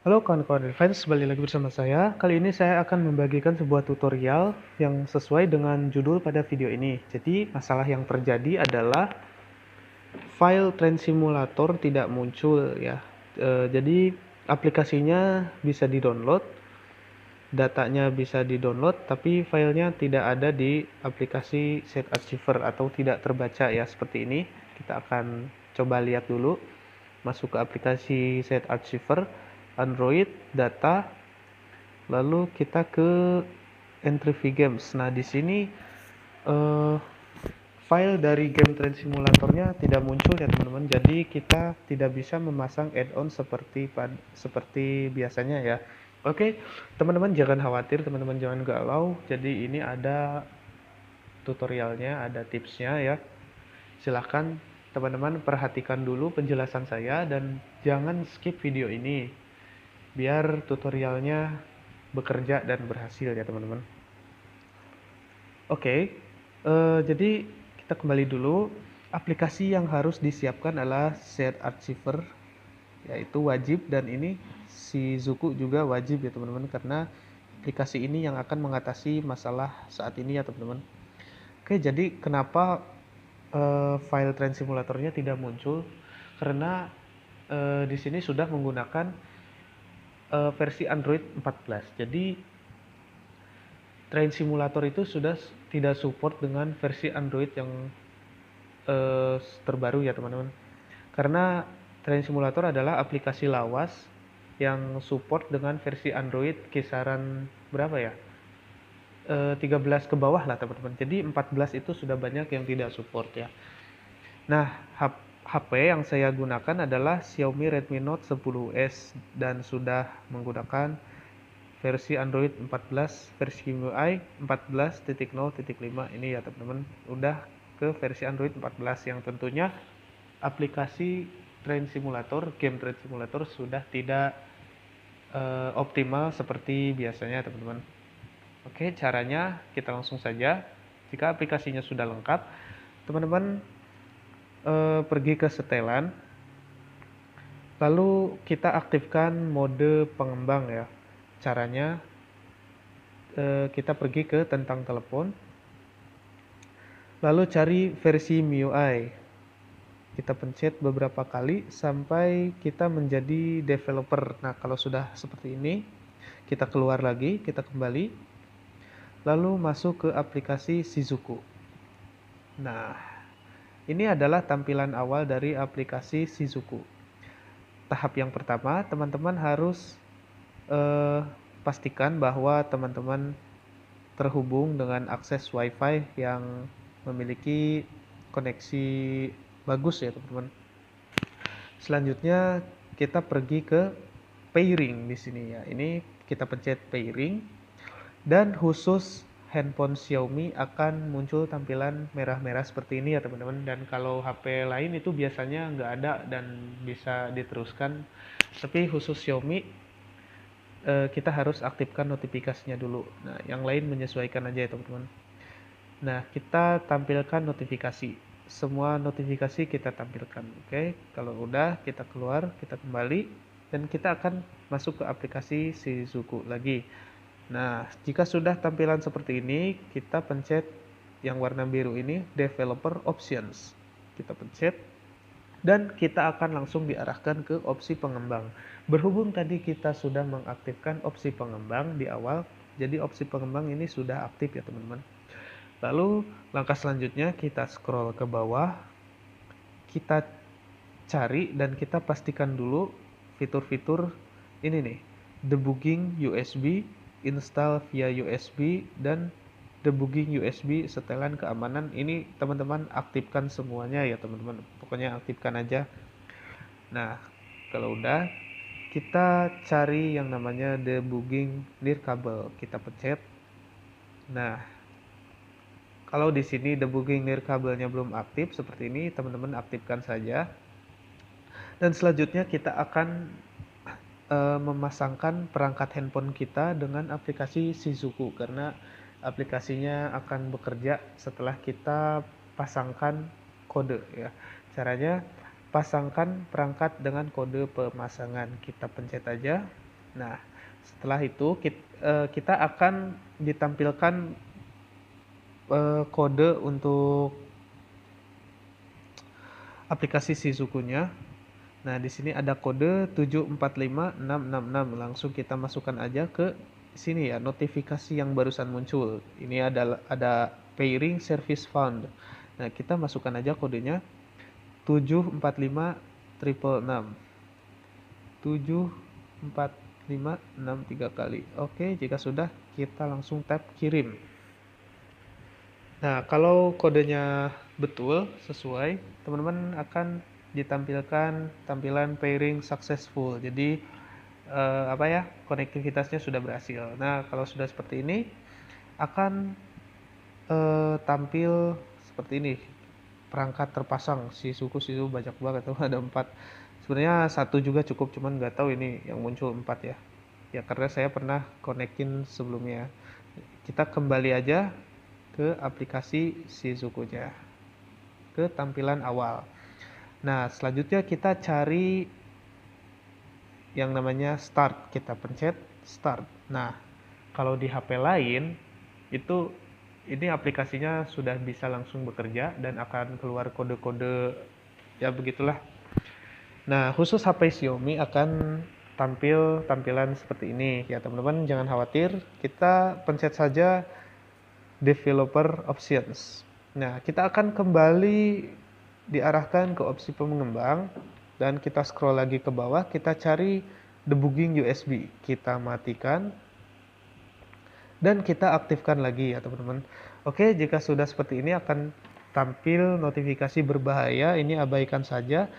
Halo kawan-kawan Advance, kembali lagi bersama saya. Kali ini saya akan membagikan sebuah tutorial yang sesuai dengan judul pada video ini. Jadi, masalah yang terjadi adalah file Train Simulator tidak muncul ya. Jadi, aplikasinya bisa di-download, datanya bisa di-download, tapi filenya tidak ada di aplikasi Set Archiver atau tidak terbaca ya, seperti ini. Kita akan coba lihat dulu. Masuk ke aplikasi Set Archiver, Android, data, lalu kita ke entry fee games. Nah, di sini eh, file dari game train simulatornya tidak muncul ya teman-teman. Jadi kita tidak bisa memasang add-on seperti biasanya ya. Oke, teman-teman jangan khawatir, teman-teman jangan galau. Jadi ini ada tutorialnya, ada tipsnya ya. Silahkan teman-teman perhatikan dulu penjelasan saya dan jangan skip video ini biar tutorialnya bekerja dan berhasil ya teman-teman. Oke, jadi kita kembali dulu. Aplikasi yang harus disiapkan adalah Set Archiver, yaitu wajib, dan ini si Zuku juga wajib ya teman-teman, karena aplikasi ini yang akan mengatasi masalah saat ini ya teman-teman. Oke, jadi kenapa file train simulatornya tidak muncul? Karena di sini sudah menggunakan versi Android 14. Jadi Train Simulator itu sudah tidak support dengan versi Android yang terbaru ya teman-teman. Karena Train Simulator adalah aplikasi lawas yang support dengan versi Android kisaran berapa ya? 13 ke bawah lah teman-teman. Jadi 14 itu sudah banyak yang tidak support ya. Nah, HP yang saya gunakan adalah Xiaomi Redmi Note 10S dan sudah menggunakan versi Android 14, versi MIUI 14.0.5 ini ya teman-teman. Udah ke versi Android 14 yang tentunya aplikasi Train Simulator, game Train Simulator sudah tidak optimal seperti biasanya teman-teman. Oke, caranya kita langsung saja. Jika aplikasinya sudah lengkap, teman-teman pergi ke setelan, lalu kita aktifkan mode pengembang ya. Caranya kita pergi ke tentang telepon, lalu cari versi MIUI. Kita pencet beberapa kali sampai kita menjadi developer. Nah, kalau sudah seperti ini, kita keluar lagi, kita kembali, lalu masuk ke aplikasi Shizuku. Nah, ini adalah tampilan awal dari aplikasi Shizuku. Tahap yang pertama, teman-teman harus eh, pastikan bahwa teman-teman terhubung dengan akses WiFi yang memiliki koneksi bagus ya teman-teman. Selanjutnya kita pergi ke pairing di sini ya. Ini kita pencet pairing dan khusus handphone Xiaomi akan muncul tampilan merah-merah seperti ini ya teman-teman. Dan kalau HP lain itu biasanya nggak ada dan bisa diteruskan. Tapi khusus Xiaomi kita harus aktifkan notifikasinya dulu. Nah, yang lain menyesuaikan aja ya teman-teman. Nah, kita tampilkan notifikasi. Semua notifikasi kita tampilkan. Oke, kalau udah kita keluar, kita kembali dan kita akan masuk ke aplikasi Shizuku lagi. Nah, jika sudah tampilan seperti ini, kita pencet yang warna biru ini, Developer Options. Kita pencet dan kita akan langsung diarahkan ke opsi pengembang. Berhubung tadi kita sudah mengaktifkan opsi pengembang di awal, jadi opsi pengembang ini sudah aktif ya teman-teman. Lalu langkah selanjutnya kita scroll ke bawah, kita cari dan kita pastikan dulu fitur-fitur ini nih, debugging USB, install via USB, dan debugging USB setelan keamanan. Ini teman-teman aktifkan semuanya ya teman-teman, pokoknya aktifkan aja. Nah, kalau udah kita cari yang namanya debugging near kabel, kita pencet. Nah, kalau di sini debugging near kabelnya belum aktif seperti ini, teman-teman aktifkan saja. Dan selanjutnya kita akan memasangkan perangkat handphone kita dengan aplikasi Shizuku karena aplikasinya akan bekerja setelah kita pasangkan kode ya. Caranya pasangkan perangkat dengan kode pemasangan. Kita pencet aja. Nah, setelah itu kita akan ditampilkan kode untuk aplikasi Shizuku-nya. Nah, di sini ada kode 7455666. Langsung kita masukkan aja ke sini ya, notifikasi yang barusan muncul. Ini ada pairing service found. Nah, kita masukkan aja kodenya 745666. 74563 kali. Oke, jika sudah kita langsung tap kirim. Nah, kalau kodenya betul, sesuai, teman-teman akan ditampilkan tampilan pairing successful. Jadi konektivitasnya sudah berhasil. Nah, kalau sudah seperti ini akan tampil seperti ini. Perangkat terpasang, Shizuku banyak banget tuh, ada 4. Sebenarnya satu juga cukup, cuman nggak tahu ini yang muncul 4 ya. Ya karena saya pernah konekin sebelumnya. Kita kembali aja ke aplikasi Shizuku-nya, ke tampilan awal. Nah, selanjutnya kita cari yang namanya start. Kita pencet start. Nah, kalau di HP lain itu ini aplikasinya sudah bisa langsung bekerja dan akan keluar kode-kode ya begitulah. Nah, khusus HP Xiaomi akan tampil tampilan seperti ini ya teman-teman, jangan khawatir, kita pencet saja developer options. Nah, kita akan kembali diarahkan ke opsi pengembang dan kita scroll lagi ke bawah, kita cari debugging USB, kita matikan dan kita aktifkan lagi ya teman-teman. Oke, jika sudah seperti ini akan tampil notifikasi berbahaya, ini abaikan saja.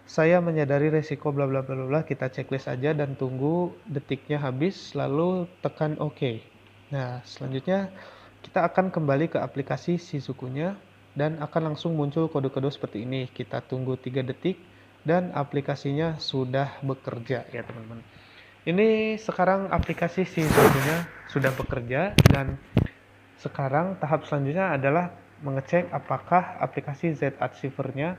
Saya menyadari resiko bla bla bla bla, kita checklist aja dan tunggu detiknya habis lalu tekan OK. Nah, selanjutnya kita akan kembali ke aplikasi Shizuku-nya dan akan langsung muncul kode-kode seperti ini. Kita tunggu 3 detik dan aplikasinya sudah bekerja ya teman-teman. Ini sekarang aplikasi Shizuku-nya sudah bekerja dan sekarang tahap selanjutnya adalah mengecek apakah aplikasi Z-Archiver-nya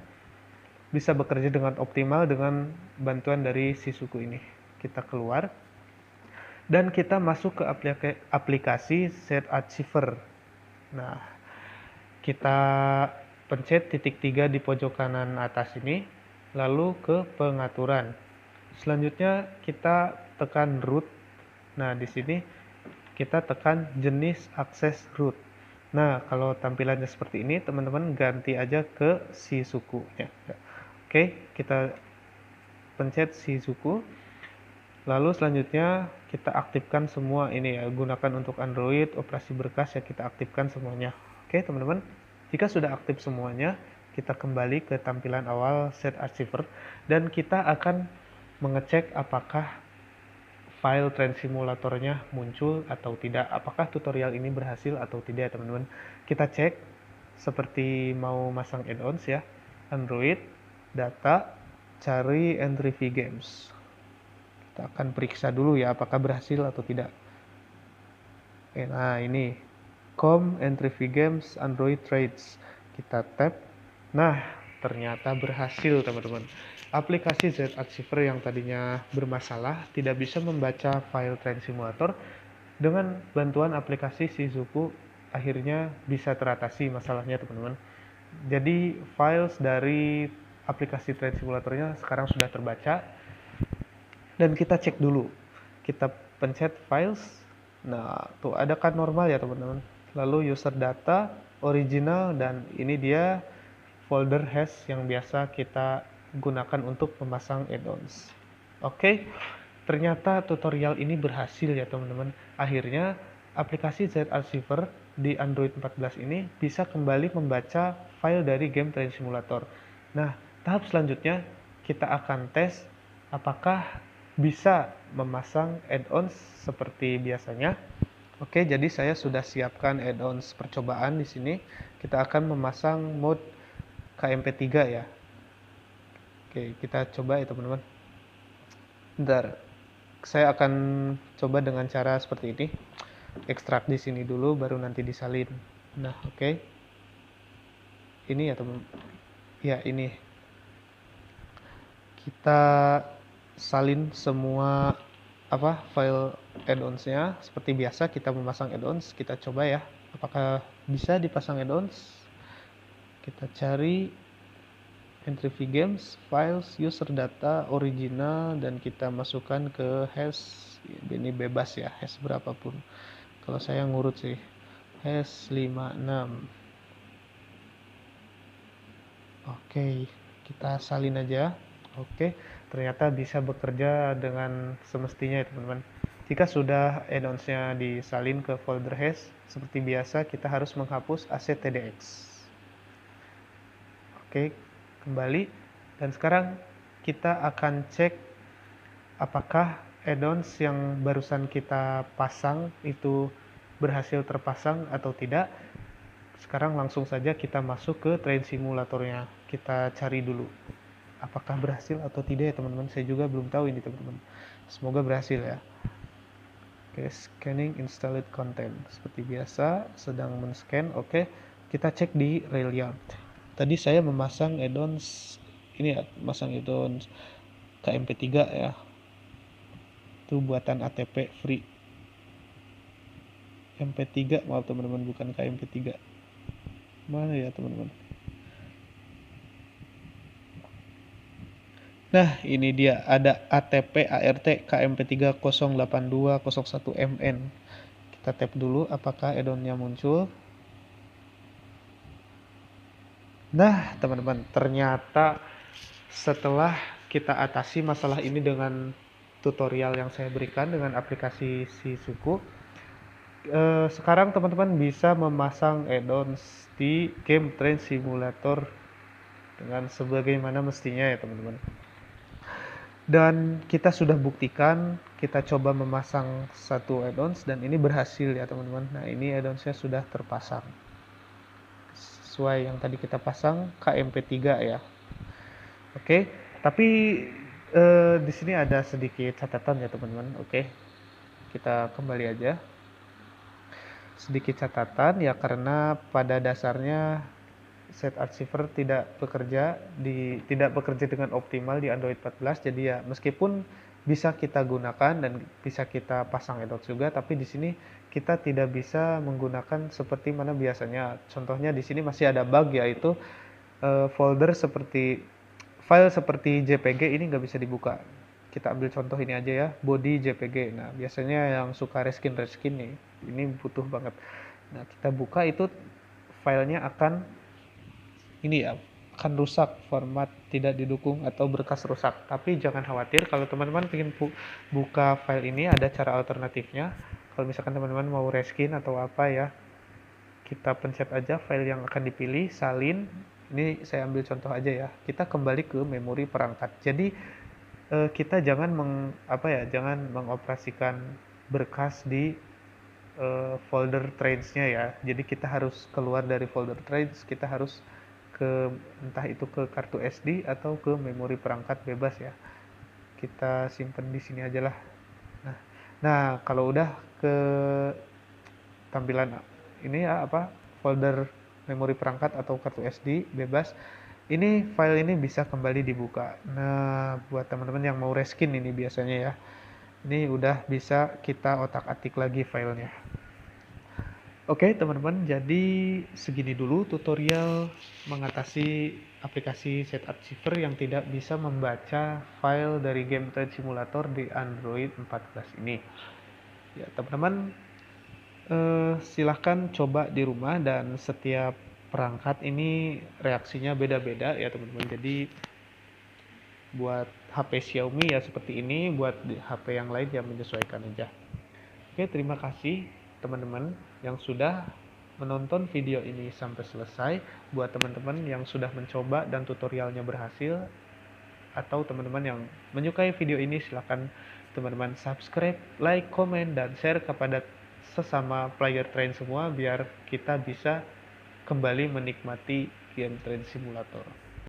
bisa bekerja dengan optimal dengan bantuan dari Shizuku ini. Kita keluar dan kita masuk ke aplikasi Z-Archiver. Nah, kita pencet titik 3 di pojok kanan atas ini, lalu ke pengaturan. Selanjutnya kita tekan root. Nah, di sini kita tekan jenis akses root. Nah, kalau tampilannya seperti ini, teman-teman ganti aja ke Shizuku ya. Oke, kita pencet Shizuku. Lalu selanjutnya kita aktifkan semua ini ya, gunakan untuk Android, operasi berkas ya, kita aktifkan semuanya. Oke, teman-teman. Jika sudah aktif semuanya, kita kembali ke tampilan awal Z-Archiver dan kita akan mengecek apakah file train simulatornya muncul atau tidak, apakah tutorial ini berhasil atau tidak teman-teman. Kita cek seperti mau masang add-ons ya, Android, data, cari entry fee games. Kita akan periksa dulu ya apakah berhasil atau tidak. Nah, ini entry fee games Android trades. Kita tap. Nah, ternyata berhasil teman-teman. Aplikasi Z-Archiver yang tadinya bermasalah tidak bisa membaca file train simulator, dengan bantuan aplikasi Shizuku akhirnya bisa teratasi masalahnya teman-teman. Jadi files dari aplikasi train simulatornya sekarang sudah terbaca dan kita cek dulu. Kita pencet files. Nah, tuh ada kan normal ya teman-teman. Lalu user data, original, dan ini dia folder hash yang biasa kita gunakan untuk memasang add-ons. Oke, ternyata tutorial ini berhasil ya teman-teman. Akhirnya aplikasi Z-Archiver di Android 14 ini bisa kembali membaca file dari game Train Simulator. Nah, tahap selanjutnya kita akan tes apakah bisa memasang add-ons seperti biasanya. Oke, jadi saya sudah siapkan add-ons percobaan di sini. Kita akan memasang mode KMP3 ya. Oke, kita coba ya teman-teman. Bentar. Saya akan coba dengan cara seperti ini. Ekstrak di sini dulu baru nanti disalin. Nah, oke. Ini ya teman. Ya, ini. Kita salin semua file add-ons-nya. Seperti biasa kita memasang add-ons, kita coba ya apakah bisa dipasang add-ons. Kita cari entry games, files, user data, original, dan kita masukkan ke hash. Ini bebas ya, hash berapapun. Kalau saya ngurut sih hash 56. Oke, kita salin aja. Oke, ternyata bisa bekerja dengan semestinya ya teman-teman. Jika sudah add-ons-nya disalin ke folder hash, seperti biasa kita harus menghapus aset tdx. Oke, kembali. Dan sekarang kita akan cek apakah add-ons yang barusan kita pasang itu berhasil terpasang atau tidak. Sekarang langsung saja kita masuk ke train simulatornya. Kita cari dulu apakah berhasil atau tidak ya teman-teman. Saya juga belum tahu ini teman-teman. Semoga berhasil ya. Oke, scanning installed content. Seperti biasa, sedang men-scan. Oke, kita cek di Railyard. Tadi saya memasang add-ons ini ya, masang add-ons KMP3 ya. Itu buatan ATP free. MP3, maaf teman-teman, bukan KMP3. Mana ya teman-teman? Nah, ini dia ada ATP ART KMP3 08201MN. Kita tap dulu apakah add-onnya muncul. Nah, teman-teman, ternyata setelah kita atasi masalah ini dengan tutorial yang saya berikan dengan aplikasi Shisuku, sekarang teman-teman bisa memasang add-ons di game Train Simulator dengan sebagaimana mestinya ya teman-teman. Dan kita sudah buktikan, kita coba memasang satu add-ons dan ini berhasil ya teman-teman. Nah, ini add-onsnya sudah terpasang sesuai yang tadi kita pasang KMP3 ya. Oke, tapi di sini ada sedikit catatan ya teman-teman. Oke, kita kembali aja. Sedikit catatan ya, karena pada dasarnya set archiver tidak bekerja dengan optimal di Android 14. Jadi ya meskipun bisa kita gunakan dan bisa kita pasang add-ons juga, tapi di sini kita tidak bisa menggunakan seperti mana biasanya. Contohnya di sini masih ada bug, yaitu folder seperti file seperti JPG ini nggak bisa dibuka. Kita ambil contoh ini aja ya, body JPG. Nah, biasanya yang suka reskin nih, ini butuh banget. Nah, kita buka itu filenya akan ini ya, akan rusak, format tidak didukung atau berkas rusak. Tapi jangan khawatir, kalau teman-teman ingin buka file ini ada cara alternatifnya. Kalau misalkan teman-teman mau reskin atau apa ya, kita pencet aja file yang akan dipilih, salin. Ini saya ambil contoh aja ya. Kita kembali ke memori perangkat. Jadi kita jangan jangan mengoperasikan berkas di folder trains-nya ya. Jadi kita harus keluar dari folder trains, kita harus ke entah itu ke kartu SD atau ke memori perangkat bebas ya. Kita simpan di sini aja lah. Nah, kalau udah ke tampilan ini ya folder memori perangkat atau kartu SD bebas, ini file ini bisa kembali dibuka. Nah, buat teman-teman yang mau reskin ini biasanya ya, ini udah bisa kita otak-atik lagi filenya. Oke teman-teman, jadi segini dulu tutorial mengatasi aplikasi Set Archiver yang tidak bisa membaca file dari game Train Simulator di Android 14 ini. Ya teman-teman, silahkan coba di rumah, dan setiap perangkat ini reaksinya beda-beda ya teman-teman. Jadi buat HP Xiaomi ya seperti ini, buat HP yang lain ya menyesuaikan aja. Oke, terima kasih teman-teman yang sudah menonton video ini sampai selesai. Buat teman-teman yang sudah mencoba dan tutorialnya berhasil, atau teman-teman yang menyukai video ini, silahkan teman-teman subscribe, like, komen, dan share kepada sesama player train semua, biar kita bisa kembali menikmati game Train Simulator.